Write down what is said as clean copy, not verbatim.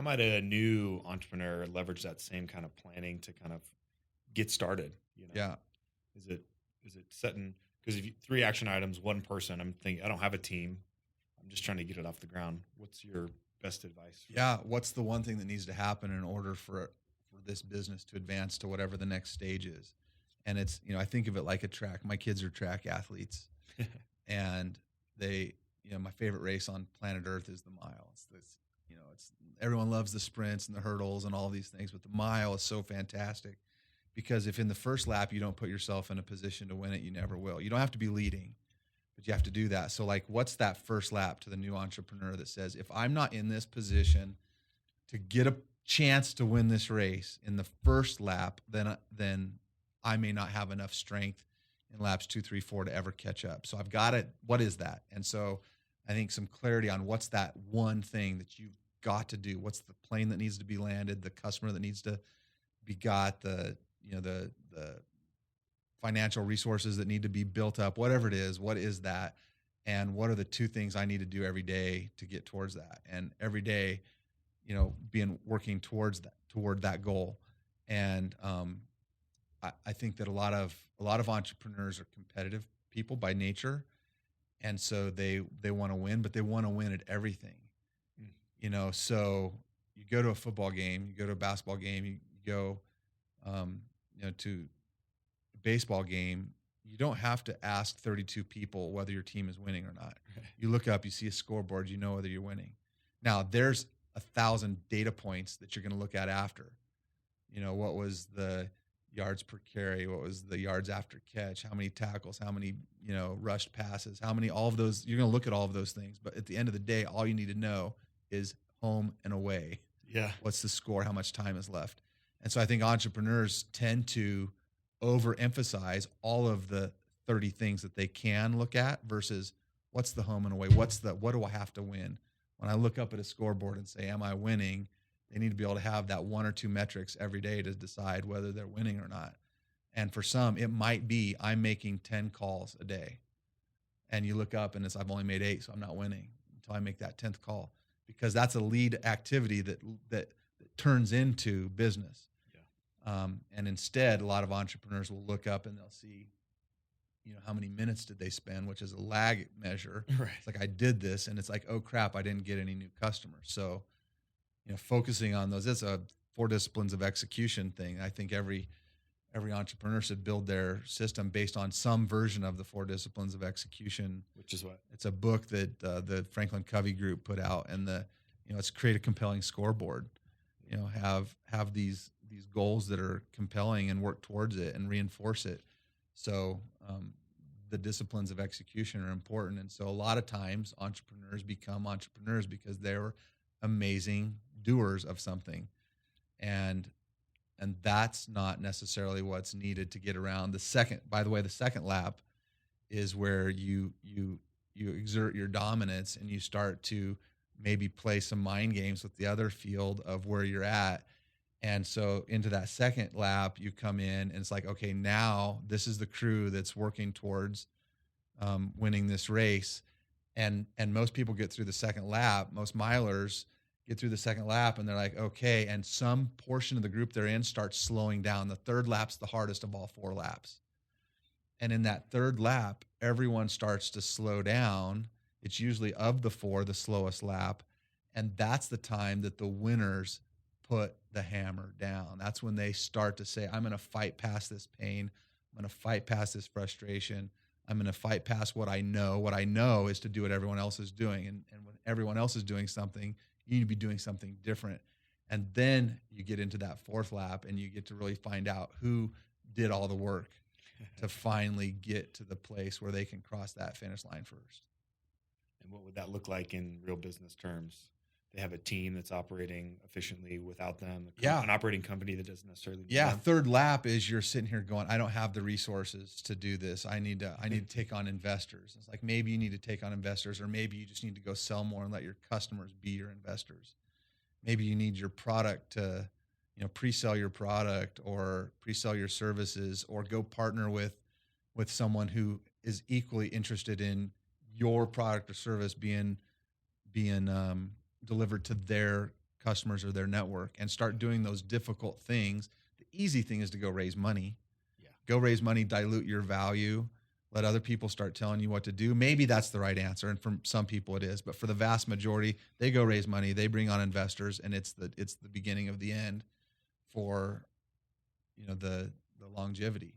how might a new entrepreneur leverage that same kind of planning to kind of get started? Yeah. Is it setting, because if you, three action items, one person, I'm thinking I don't have a team. I'm just trying to get it off the ground. What's your best advice? Yeah. What's the one thing that needs to happen in order for this business to advance to whatever the next stage is? And it's, I think of it like a track. My kids are track athletes, and they, my favorite race on planet Earth is the mile. It's this, it's everyone loves the sprints and the hurdles and all these things, but the mile is so fantastic because if in the first lap you don't put yourself in a position to win it, you never will. You don't have to be leading, but you have to do that. So like, what's that first lap to the new entrepreneur that says, if I'm not in this position to get a chance to win this race in the first lap, then I may not have enough strength in laps 2, 3, 4 to ever catch up. So I've got it. What is that? And so I think some clarity on what's that one thing that you've got to do. What's the plane that needs to be landed, the customer that needs to be got, the financial resources that need to be built up, whatever it is, what is that? And what are the two things I need to do every day to get towards that? And every day, working toward that goal. And I think that a lot of entrepreneurs are competitive people by nature. And so they want to win, but they want to win at everything. So you go to a football game, you go to a basketball game, you go, to a baseball game. You don't have to ask 32 people whether your team is winning or not. You look up, you see a scoreboard, you know whether you're winning. Now there's 1,000 data points that you're going to look at after. What was the yards per carry? What was the yards after catch? How many tackles? How many, rushed passes? How many, all of those, you're going to look at all of those things. But at the end of the day, all you need to know is home and away. Yeah. What's the score? How much time is left? And so I think entrepreneurs tend to overemphasize all of the 30 things that they can look at versus what's the home and away? What do I have to win? When I look up at a scoreboard and say, am I winning? They need to be able to have that one or two metrics every day to decide whether they're winning or not. And for some, it might be I'm making 10 calls a day. And you look up and it's, I've only made 8, so I'm not winning until I make that 10th call, because that's a lead activity that turns into business. Yeah. And instead, a lot of entrepreneurs will look up and they'll see, how many minutes did they spend, which is a lag measure. Right. It's like, I did this, and it's like, oh crap, I didn't get any new customers. So, focusing on those, it's a 4 disciplines of execution thing. I think every entrepreneur should build their system based on some version of the 4 disciplines of execution. Which is what? It's a book that the Franklin Covey group put out, and it's create a compelling scoreboard. Have these goals that are compelling and work towards it and reinforce it. So the disciplines of execution are important. And so a lot of times entrepreneurs become entrepreneurs because they're amazing doers of something. And that's not necessarily what's needed to get around. The second lap is where you exert your dominance and you start to maybe play some mind games with the other field of where you're at. And so into that second lap, you come in and it's like, okay, now this is the crew that's working towards winning this race. And most people get through the second lap. Most milers get through the second lap and they're like, okay. And some portion of the group they're in starts slowing down. The third lap's the hardest of all 4 laps. And in that third lap, everyone starts to slow down. It's usually of the 4, the slowest lap. And that's the time that the winners put the hammer down. That's when they start to say, I'm going to fight past this pain. I'm going to fight past this frustration. I'm going to fight past what I know. What I know is to do what everyone else is doing. And when everyone else is doing something, you need to be doing something different. And then you get into that 4th lap and you get to really find out who did all the work to finally get to the place where they can cross that finish line first. And what would that look like in real business terms? They have a team that's operating efficiently without them. Yeah. An operating company that doesn't necessarily. Yeah. Third lap is you're sitting here going, I don't have the resources to do this. I need to take on investors. It's like, maybe you need to take on investors, or maybe you just need to go sell more and let your customers be your investors. Maybe you need your product to, pre-sell your product or pre-sell your services, or go partner with someone who is equally interested in your product or service being delivered to their customers or their network and start doing those difficult things. The easy thing is to go raise money. Yeah. Go raise money, dilute your value, let other people start telling you what to do. Maybe that's the right answer, and for some people it is, but for the vast majority, they go raise money, they bring on investors, and it's the beginning of the end for the longevity.